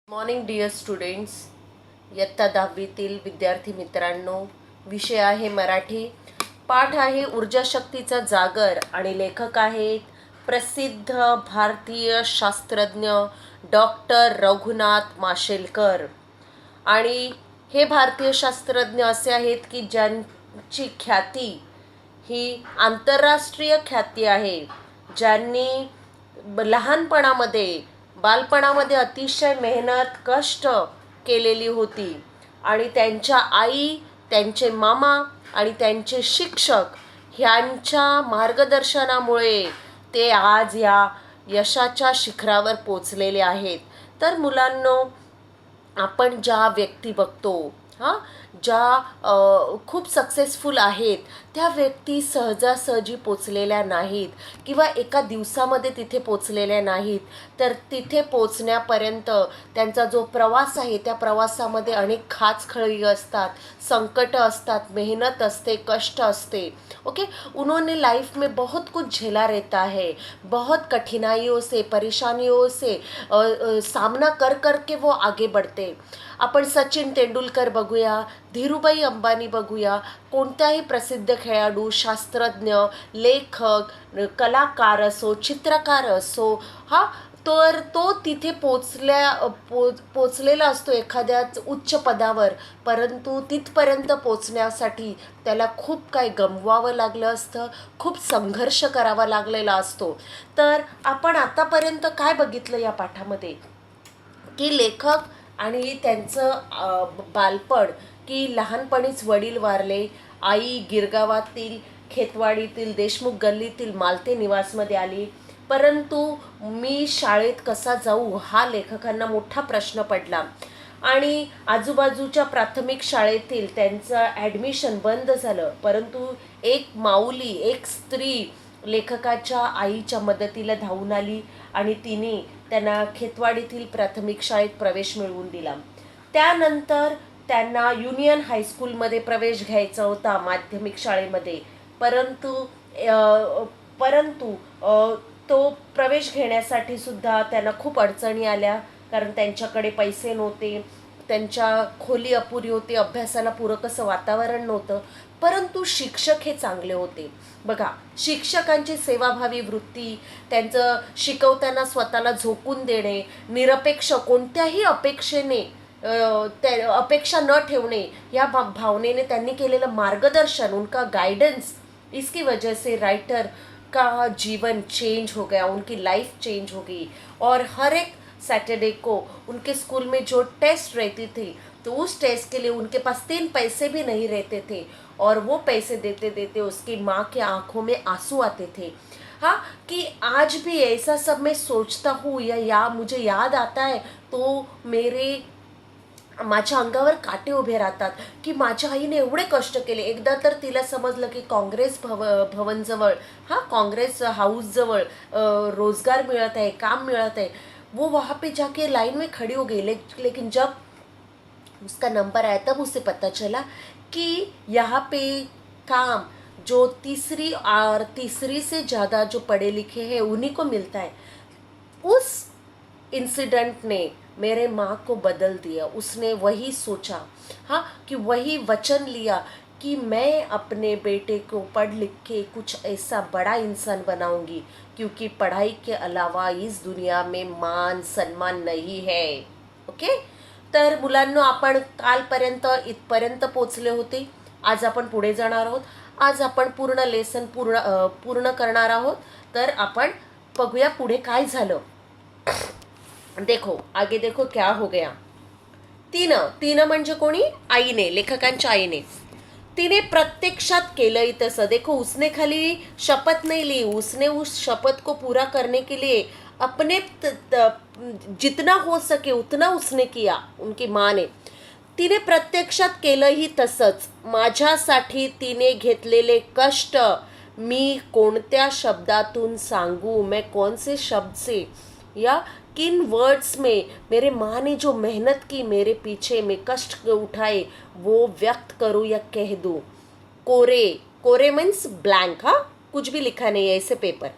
Morning dear students. इयत्ता 10वीतील विद्यार्थी मित्रांनो, विषय आहे मराठी. पाठ आहे ऊर्जा शक्तीचा जागर आणि लेखक आहेत प्रसिद्ध भारतीय शास्त्रज्ञ डॉक्टर रघुनाथ माशेलकर. आणि हे भारतीय शास्त्रज्ञ असे आहेत की ज्यांची ख्याती ही आंतरराष्ट्रीय ख्याती आहे, ज्यांनी बालपणामध्ये अतिशय मेहनत कष्ट केलेली होती आणि त्यांच्या आई, त्यांचे मामा आणि त्यांचे शिक्षक ह्यांच्या मार्गदर्शनामुळे ते आज या यशाच्या शिखरावर पोचलेले आहेत. तर मुलांनो, आपण ज्या व्यक्ती बघतो ज्या खूप सक्सेसफुल आहेत, त्या व्यक्ती सहजासहजी पोचलेल्या नाहीत किंवा एका दिवसामध्ये तिथे पोचलेल्या नाहीत. तर तिथे पोचण्यापर्यंत त्यांचा जो प्रवास आहे, त्या प्रवासामध्ये अनेक खाचखळी असतात, संकट असतात, मेहनत असते, कष्ट असते. ओके, उन्होंने लाइफ में बहुत कुछ झेला रहता है, बहुत कठिनाइयों से, परेशानियों से सामना कर कर के वो आगे बढ़ते. आपण सचिन तेंडुलकर बघूया, धीरूभाई अंबानी बघूया, कोणत्याही प्रसिद्ध खेळाडू, शास्त्रज्ञ, लेखक, कलाकार असो, चित्रकार असो, तर तो तिथे पोचलेला असतो एखाद्याच उच्च पदावर, परंतु तिथपर्यंत पोचण्यासाठी त्याला खूप काही गमवावं लागलं असतं, खूप संघर्ष करावा लागलेला असतो. तर आपण आतापर्यंत काय बघितलं या पाठामध्ये की लेखक आणि त्यांचं बालपण, की लहानपणीच वडील वारले, आई गिरगावातील खेतवाडीतील देशमुख गल्लीतील मालते निवासमध्ये आली. परंतु मी शाळेत कसा जाऊ हा लेखकांना मोठा प्रश्न पडला आणि आजूबाजूच्या प्राथमिक शाळेतील त्यांचं ॲडमिशन बंद झालं. परंतु एक माऊली, एक स्त्री लेखकाच्या आईच्या मदतीला धावून आली आणि तिने त्यांना खेतवाडीतील प्राथमिक शाळेत प्रवेश मिळवून दिला. त्यानंतर त्यांना युनियन हायस्कूलमध्ये प्रवेश घ्यायचा होता, माध्यमिक शाळेमध्ये. परंतु तो प्रवेश घेण्यासाठी सुद्धा त्यांना खूप अडचणी आल्या, कारण त्यांच्याकडे पैसे नव्हते, त्यांच्या खोली अपुरी होती, अभ्यासाला पूरक असं वातावरण नव्हतं. परंतु शिक्षक हे चांगले होते. बघा, शिक्षकांची सेवाभावी वृत्ती, त्यांचं शिकवताना स्वतःला झोकून देणे, निरपेक्ष कोणत्याही अपेक्षा न ठेवणे, या भावनेने त्यांनी केलेलं मार्गदर्शन, उनका गाइडेंस, इसकी वजह से राइटर का जीवन चेंज हो गया, उनकी लाइफ चेंज हो गई. और हर एक सैटरडे को उनके स्कूल में जो टेस्ट रहती थी, तो उस टेस्ट के लिए उनके पास 3 पैसे भी नहीं रहते थे, और वो पैसे देते देते उसकी माँ के आंखों में आंसू आते थे. कि आज भी ऐसा सब मैं सोचता हूँ या मुझे याद आता है तो माझ्या अंगावर काटे उभे राहतात की माझ्या आईने एवढे कष्ट केले. एकदा तर तिला समजलं की काँग्रेस भवनजवळ, काँग्रेस हाऊसजवळ रोजगार मिळत आहे, काम मिळत आहे. वो वहाँ पे जाके लाइन में खड़ी हो गई. लेकिन जब उसका नंबर आया तब उसे पता चला कि यहाँ पे काम जो तीसरी से ज़्यादा जो पढ़े लिखे हैं उन्हीं को मिलता है. उस इंसिडेंट ने मेरे माँ को बदल दिया. उसने वही सोचा, कि वही वचन लिया कि मैं अपने बेटे को पढ़ लिख के कुछ ऐसा बड़ा इंसान बनाऊंगी, क्योंकि पढ़ाई के अलावा इस दुनिया में मान सन्मान नहीं है. ओके, तर मुलांनो, आपण कालपर्यंत इथपर्यंत पोचले होते. आज आपण पुढे जाणार आहोत. आज आपण पूर्ण लेसन पूर्ण करणार आहोत. तर आपण बघूया पुढे काय झालं. देखो आगे, देखो क्या हो गया. तिनं म्हणजे कोणी? आईने, लेखकांच्या आईने. तिने प्रत्यक्षात केलंही तसं. देखो, उसने खाली शपथ नहीं ली, उसने उस शपथ को पूरा करने के लिए अपने जितना हो सके उतना उसने किया. उनकी माँ ने, तिने प्रत्यक्षात केलंही तसंच. माझ्यासाठी तिने घेतलेले कष्ट मी कोणत्या शब्दातून सांगू, मैं कौन से शब्द से या किन वर्ड्स में मेरे माँ ने जो मेहनत की मेरे पीछे, में कष्ट उठाए, वो व्यक्त करूँ या कह दूँ. कोरे मीन्स ब्लैंक, कुछ भी लिखा नहीं है ऐसे पेपर.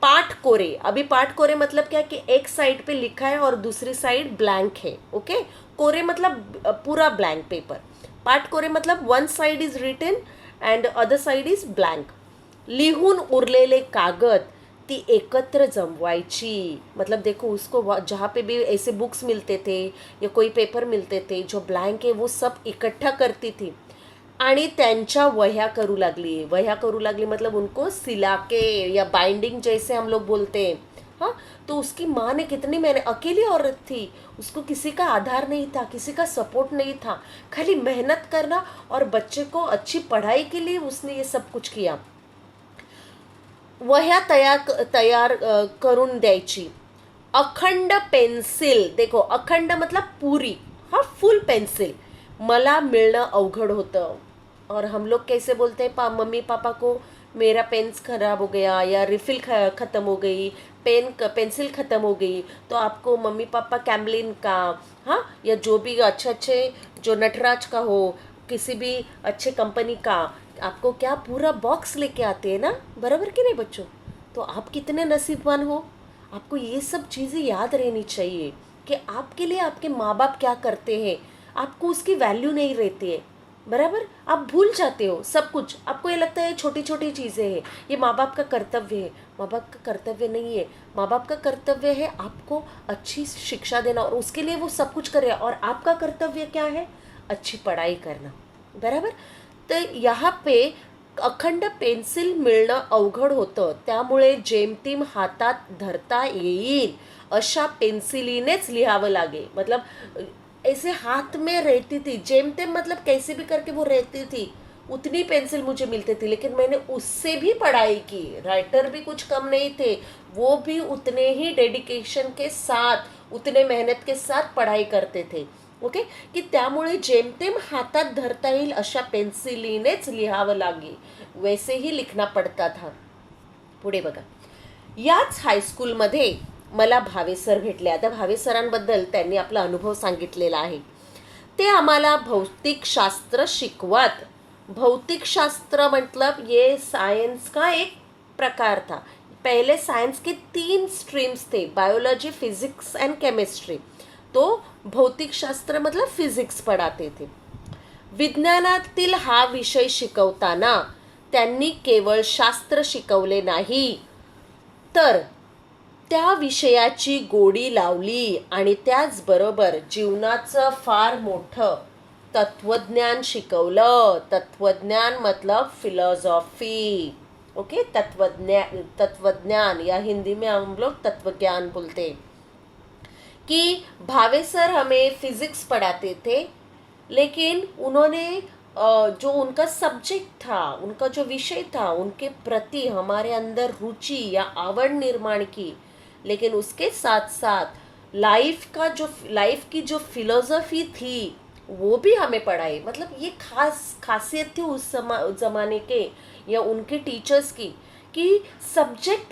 पाठ कोरे, अभी पाठ कोरे मतलब क्या कि एक साइड पे लिखा है और दूसरी साइड ब्लैंक है. ओके, कोरे मतलब पूरा ब्लैंक पेपर. पाठ कोरे मतलब one side is written and other side is blank. लिहून उरलेले कागद ती एकत्र जमवायची. मतलब देखो उसको जहाँ पे भी ऐसे बुक्स मिलते थे या कोई पेपर मिलते थे जो ब्लैंक है वो सब इकट्ठा करती थी आणि त्यांच्या वह्या करू लागली. वह्या करू लागली मतलब उनको सिला के या बाइंडिंग जैसे हम लोग बोलते हैं. हाँ, तो उसकी माँ ने कितनी मेहनत, अकेली औरत थी, उसको किसी का आधार नहीं था, किसी का सपोर्ट नहीं था, खाली मेहनत करना और बच्चे को अच्छी पढ़ाई के लिए उसने ये सब कुछ किया. वह्या तयार करून द्यायची. अखंड पेन्सिल, देखो अखंड मतलब पूरी, हाँ फुल पेन्सिल मला मिलणं अवघड होतं. और हम लोग कैसे बोलते हैं मम्मी पापा को, मेरा पेन्स खराब हो गया या रिफिल ख़त्म हो गई, पेंसिल ख़त्म हो गई, तो आपको मम्मी पापा कैमलिन का, हाँ या जो भी अच्छे जो नटराज का हो, किसी भी अच्छे कंपनी का, आपको क्या पूरा बॉक्स लेके आते हैं ना, बराबर कि नहीं बच्चों. तो आप कितने नसीबवान हो. आपको ये सब चीज़ें याद रहनी चाहिए कि आपके लिए आपके माँ बाप क्या करते हैं. आपको उसकी वैल्यू नहीं रहती है, बराबर. आप भूल जाते हो सब कुछ. आपको ये लगता है छोटी छोटी चीज़ें हैं, ये माँ बाप का कर्तव्य है. माँ बाप का कर्तव्य नहीं है. माँ बाप का कर्तव्य है आपको अच्छी शिक्षा देना और उसके लिए वो सब कुछ कर रहे हैं. और आपका कर्तव्य क्या है, अच्छी पढ़ाई करना, बराबर. तर यहाँ पे अखंड पेन्सिल मिळणं अवघड होतं, त्यामुळे जेमतेम हातात धरता येईल अशा पेन्सिलीनेच लिहावं लागे. मतलब ऐसे हाथ में रहती थी, जेमतेम मतलब कैसे भी करके वो रहती थी, उतनी पेंसिल मुझे मिलती थी, लेकिन मैंने उससे भी पढ़ाई की. राइटर भी कुछ कम नहीं थे, वो भी उतने ही डेडिकेशन के साथ, उतने मेहनत के साथ पढ़ाई करते थे. ओके, की त्यामुळे जेमतेम हातात धरता येईल अशा पेन्सिलीनेच लिहावं लागे, वैसे ही लिखना पडता था. पुढे बघा, याच हायस्कूलमध्ये मला भावे सर भेटले. आता भावे सरांबद्दल त्यांनी आपला अनुभव सांगितलेला आहे. ते आम्हाला भौतिकशास्त्र शिकवत. भौतिकशास्त्र मतलब ये साइंस का एक प्रकार था. पहले साइंस के 3 स्ट्रीम्स थे, बायोलॉजी, फिजिक्स एंड केमिस्ट्री. तो भौतिकशास्त्र मतलब फिजिक्स पढ़ाते थे. विज्ञानातील हा विषय शिकवताना त्यांनी केवळ शास्त्र शिकवले नाही, तर त्या विषयाची गोडी लावली आणि त्याचबरोबर जीवनाचं फार मोठं तत्वज्ञान शिकवलं. तत्वज्ञान मतलब फिलॉसॉफी. ओके, तत्वज्ञान या हिंदी में हम लोग तत्वज्ञान बोलते हैं. कि भावे सर हमें फिजिक्स पढ़ाते थे, लेकिन उन्होंने जो उनका सब्जेक्ट था, उनका जो विषय था, उनके प्रति हमारे अंदर रुचि या आवड़ निर्माण की. लेकिन उसके साथ साथ लाइफ की जो फिलोसफी थी वो भी हमें पढ़ाई. मतलब ये खासियत थी उस ज़माने के या उनके टीचर्स की, कि सब्जेक्ट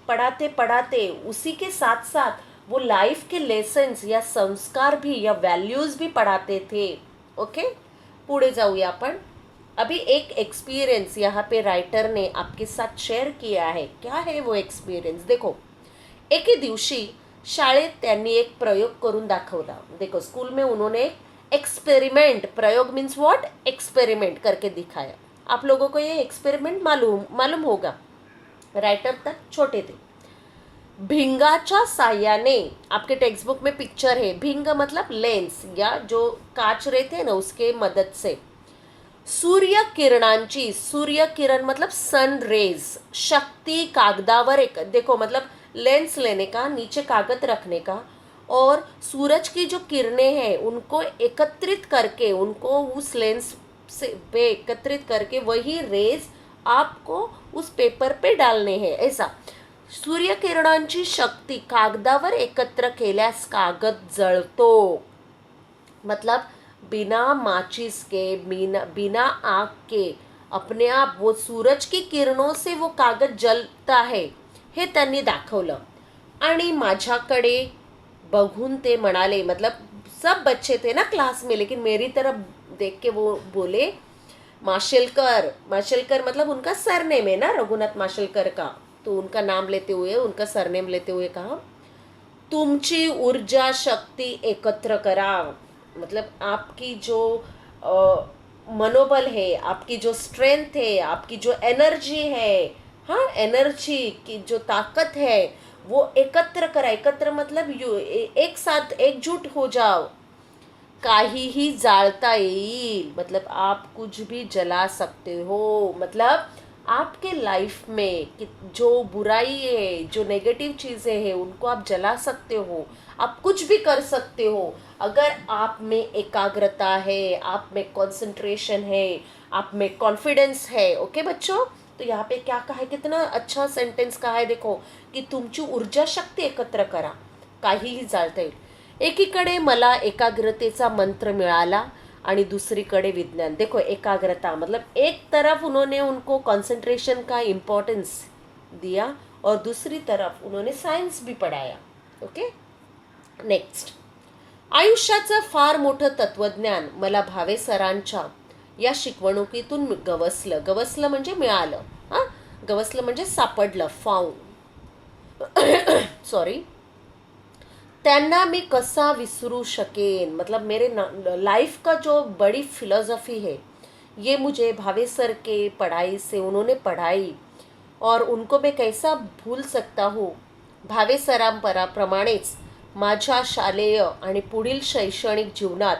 पढ़ाते उसी के साथ साथ वो लाइफ के लेसन्स या संस्कार भी या वैल्यूज भी पढ़ाते थे. ओके, पुढे जाऊया आपण. अभी एक एक्सपीरियंस यहाँ पे राइटर ने आपके साथ शेअर किया है. क्या है वो एक्सपीरियंस, देखो. एके दिवशी शाळेत त्यांनी एक प्रयोग करून दाखवला. देखो, स्कूल में उन्होंने एक्सपेरिमेंट, प्रयोग मीन्स व्हाट, एक्सपेरिमेंट करके दिखाया. आप लोगों को ये एक्सपेरिमेंट मालूम होगा. राइटर तक छोटे थे. भिंगाच्या साह्याने, आपके टेक्स्ट बुक में पिक्चर है, भिंग मतलब लेंस या जो कांच रहते हैं ना, उसके मदद से सूर्य किरण मतलब सन रेज शक्ति कागदावर एक, देखो मतलब लेंस लेने का, नीचे कागज रखने का, और सूरज की जो किरणें हैं उनको एकत्रित करके, उनको उस लेंस से पे एकत्रित करके वही रेज आपको उस पेपर पे डालने हैं. ऐसा सूर्यकिरणांची शक्ती कागदावर एकत्र केल्यास कागद जळतो. मतलब बिना माचिस के, बिना आग के अपने आप वो सूरज की किरणों से वो कागद जलता है, हे त्यांनी दाखवलं. आणि माझ्याकडे बघून ते म्हणाले, मतलब सब बच्चे थे ना क्लास में, लेकिन मेरी तरफ देख के वो बोले, माशेलकर मतलब उनका सरनेम है ना, रघुनाथ माशेलकर का, तो उनका नाम लेते हुए, उनका सरनेम लेते हुए कहा, तुमची ऊर्जा शक्ति एकत्र करा। मतलब आपकी जो मनोबल है, आपकी जो स्ट्रेंथ है, आपकी जो एनर्जी है, हाँ, एनर्जी की जो ताकत है वो एकत्र करा। एकत्र मतलब एक साथ एकजुट हो जाओ, काहीही जाळता येईल। मतलब आप कुछ भी जला सकते हो। मतलब आपके लाइफ में जो बुराई है, जो नेगेटिव चीज़ें हैं, उनको आप जला सकते हो, आप कुछ भी कर सकते हो अगर आप में एकाग्रता है, आप में कंसंट्रेशन है, आप में कॉन्फिडेंस है। ओके बच्चों, तो यहाँ पे क्या कहा है, कितना अच्छा सेंटेंस कहा है, देखो की तुमची ऊर्जा शक्ती एकत्र करा, काहीही जाळता येईल। एकीकडे मला एकाग्रतेचा मंत्र मिळाला आणि दुसरीकडे विज्ञान। देखो एकाग्रता मतलब एक तरफ उन्होंने उनको कंसंट्रेशन का इम्पोर्टेंस दिया और दूसरी तरफ उन्होंने सायन्स भी पढ़ाया। ओके, नेक्स्ट, आयुष्याचं फार मोठं तत्वज्ञान मला भावे सरांच्या या शिकवणुकीतून गवसलं। गवसलं म्हणजे मिळालं, हां, गवसलं म्हणजे सापडलं, फाउंड सॉरी। त्यांना मी कसा विसरू शकेन। मतलब मेरे लाइफ का जो बड़ी फिलॉसफी है ये मुझे भावे सर के पढ़ाई से उन्होंने पढ़ाई और उनको मैं कैसा भूल सकता हूँ। भावे सरांप्रमाणेच माझ्या शालेय आणि पुढील शैक्षणिक जीवनात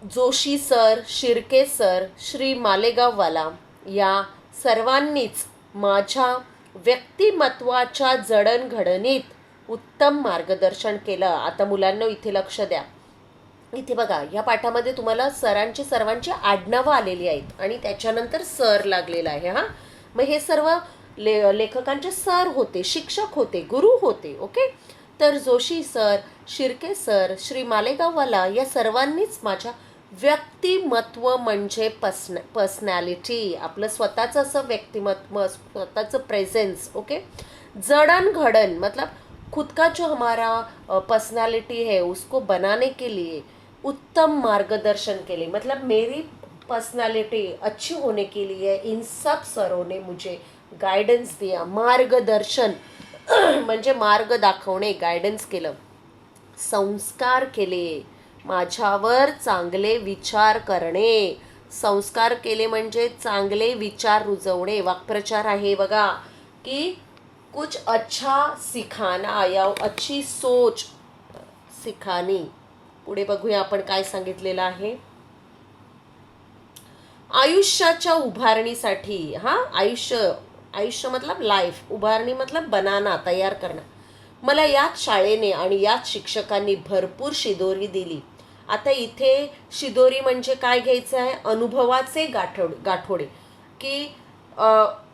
जोशी सर, शिर्के सर, श्री मालेगाववाला या सर्वांनीच माझ्या व्यक्तिमत्वाच्या जडणघडणीत उत्तम मार्गदर्शन केलं। आता मुलांना इथे लक्ष द्या, इथे बघा या पाठामध्ये तुम्हाला सरांची सर्वांची आडनावं आलेली आहेत आणि त्याच्यानंतर सर लागलेला आहे। हां, मग हे सर्व लेखकांचे सर होते, शिक्षक होते, गुरु होते। ओके, तर जोशी सर, शिर्के सर, श्री मालेगाववाला या सर्वांनीच माझ्या व्यक्तिमत्व म्हणजे पर्सनॅलिटी, आपलं स्वतःचं असं व्यक्तिमत्व, स्वतःचं प्रेझेन्स। ओके, जडणघडण मतलब खुद का जो हमारा पर्सनालिटी है उसको बनाने के लिए उत्तम मार्गदर्शन के लिए, मतलब मेरी पर्सनालिटी अच्छी होने के लिए इन सब सरों ने मुझे गाइडेंस दिया। मार्गदर्शन म्हणजे मार्ग दाखवणे, गाइडेंस केलं। संस्कार केले, माझ्यावर चांगले विचार करणे। संस्कार केले म्हणजे चांगले विचार रुजवणे। वाक्प्रचार आहे बघा की कुछ अच्छा सिखाना या अच्छी सोच सिखानी। पुढे बघूया आपण काय सांगितलेलं आहे। आयुष्याच्या उभारणीसाठी, हां, आयुष्य मतलब लाईफ, उभारणी मतलब बनाना, तयार करणं, मला याच शाळेने आणि याच शिक्षकांनी भरपूर शिदोरी दिली। आता इथे शिदोरी म्हणजे काय घ्यायचं आहे, अनुभवाचे गाठोडे की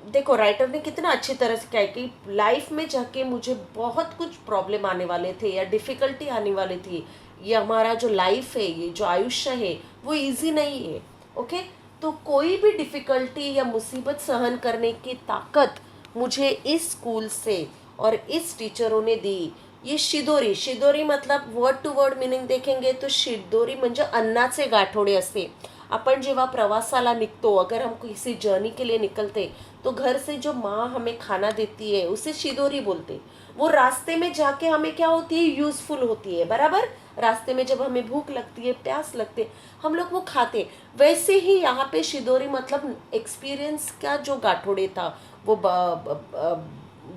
देखो राइटर ने कितना अच्छी तरह से क्या है कि लाइफ में जाके मुझे बहुत कुछ प्रॉब्लम आने वाले थे या डिफ़िकल्टी आने वाली थी। ये हमारा जो लाइफ है, ये जो आयुष्य है वो इजी नहीं है। ओके, तो कोई भी डिफ़िकल्टी या मुसीबत सहन करने की ताकत मुझे इस स्कूल से और इस टीचरों ने दी। ये शिदोरी मतलब वर्ड टू वर्ड मीनिंग देखेंगे तो शिदोरी म्हणजे अन्नाचे गाठोडे असते। अपन जेव्हा प्रवासाला निकतो, अगर हम किसी जर्नी के लिए निकलते तो घर से जो माँ हमें खाना देती है उसे शिदोरी बोलते। वो रास्ते में जाके हमें क्या होती है, यूज़फुल होती है। बराबर, रास्ते में जब हमें भूख लगती है, प्यास लगती है, हम लोग वो खाते। वैसे ही यहाँ पे शिदोरी मतलब एक्सपीरियंस का जो गाठोड़े था, वो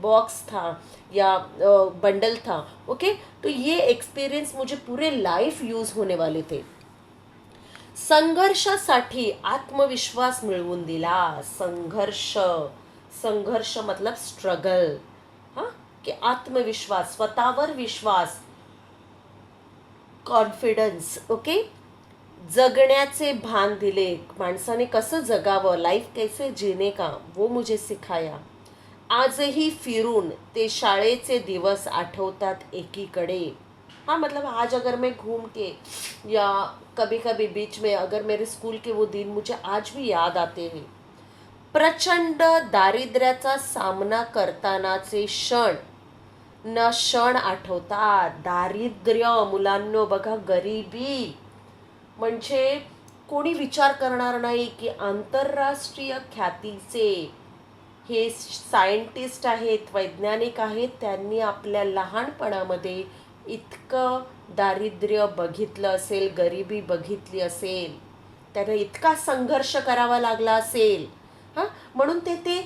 बॉक्स था या बंडल था। ओके, तो ये एक्सपीरियंस मुझे पूरे लाइफ यूज़ होने वाले थे। संघर्षासाठी आत्मविश्वास मिळवून दिला। संघर्ष मतलब स्ट्रगल, हां, की आत्मविश्वास, स्वतःवर विश्वास, कॉन्फिडन्स। ओके, जगण्याचे भान दिले, माणसाने कसं जगावं, लाइफ कैसे जीने का वो मुझे सिखाया। आजही फिरून ते शाळेचे दिवस आठवतात एकीकडे। हाँ, मतलब आज अगर मैं घूम के या कभी कभी बीच में अगर मेरे स्कूल के वो दिन मुझे आज भी याद आते हैं। प्रचंड दारिद्र्याचा सामना करतानाचे क्षण आठवतात। दारिद्र्य मुलांनो बघा, गरिबी म्हणजे कोणी विचार करणार नाही की आंतरराष्ट्रीय ख्यातीचे हे सायंटिस्ट आहेत, वैज्ञानिक आहेत, त्यांनी आपल्या लहानपणामध्ये इतकं दारिद्र्य बघितलं असेल, गरिबी बघितली असेल, त्यांना इतका संघर्ष करावा लागला असेल, हां, म्हणून ते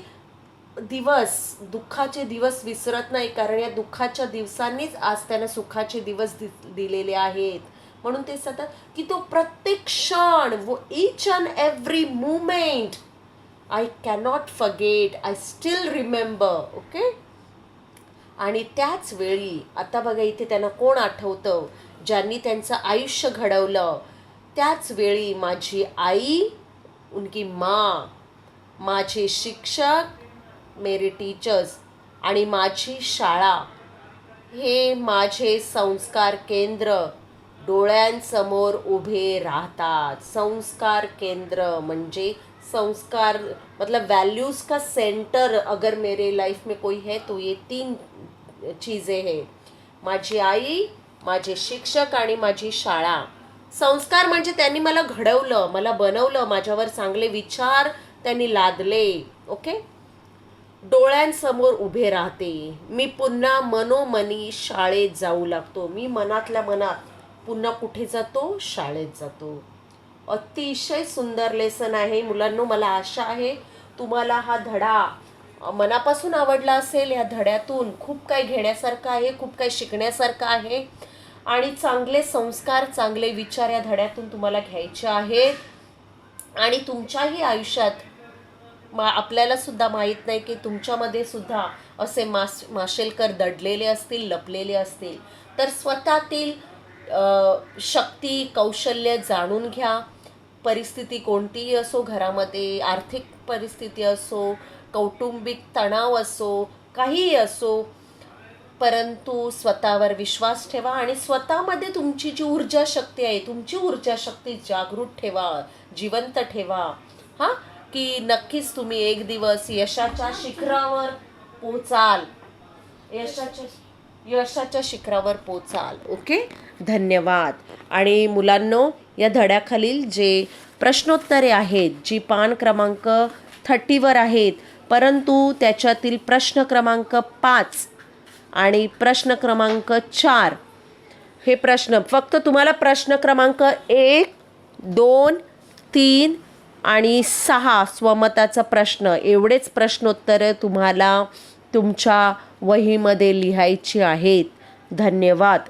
दिवस, दुःखाचे दिवस विसरत नाही, कारण या दुःखाच्या दिवसांनीच आज त्यांना सुखाचे दिवस दिलेले आहेत. म्हणून ते सतत की तो प्रत्येक क्षण, वो each and every moment I cannot forget, I still remember. Okay. आणि त्याच वेळी आता बघा इथे त्यांना कोण आठवतं, ज्यांनी त्यांचं आयुष्य घडवलं. त्याच वेळी माझी आई, उनकी माँ, माझे शिक्षक, मेरे टीचर्स आणि माझी शाळा, हे माझे संस्कार केंद्र डोळ्यांसमोर उभे राहतात. संस्कार केंद्र म्हणजे संस्कार मतलब वैल्यूज़ का सेंटर अगर मेरे लाइफ में कोई है तो ये 3 चीज़ें हैं. माझी आई, माझे शिक्षक आणि माझी शाळा. संस्कार म्हणजे त्यांनी मला घडवलं, मला बनवलं, माझ्यावर चांगले विचार त्यांनी लादले. ओके. डोळ्यांसमोर उभे राहते. मी पुन्हा मनोमनी शाळेत जाऊ लागतो. मी मनातल्या मनात पुन्हा कुठे जातो? शाळेत जातो. अतिशय सुंदर लेसन आहे मुलांनो. मला आशा आहे तुम्हाला हा धडा मनापासून आवडला असेल. या धड्यातून खूप काही घेण्यासारखं आहे, खूप काही शिकण्यासारखं आहे आणि चांगले संस्कार, चांगले विचार या धड्यातून तुम्हाला घ्यायचे आहेत. आणि तुमच्याही आयुष्यात आपल्याला सुद्धा माहीत नाही की तुमच्यामध्ये सुद्धा असे माशेलकर दडलेले असतील, लपलेले असतील. तर स्वतःतील शक्ती, कौशल्य जाणून घ्या. परिस्थिती कोणतीही असो, घरामध्ये आर्थिक परिस्थिती असो, कौटुंबिक तणाव असो, काहीही असो, परंतु स्वतःवर विश्वास ठेवा आणि स्वतःमध्ये तुमची जी ऊर्जा शक्ती आहे, तुमची ऊर्जा शक्ती जागृत ठेवा, जिवंत ठेवा. हां, की नक्कीच तुम्ही एक दिवस यशाच्या शिखरावर पोचाल, यशाच्या शिखरावर पोचाल. ओके. धन्यवाद. आणि मुलांनो, या धड्याखालील जे प्रश्नोत्तरे आहेत, जी पान क्रमांक 30वर आहेत, परंतु त्याच्यातील प्रश्न क्रमांक 5 आणि प्रश्न क्रमांक 4 हे प्रश्न फक्त तुम्हाला प्रश्न क्रमांक 1, 2, 3 आणि 6 स्वमताचा प्रश्न, एवढेच प्रश्नोत्तरं तुम्हाला तुमच्या वहीमध्ये लिहायची आहेत. धन्यवाद.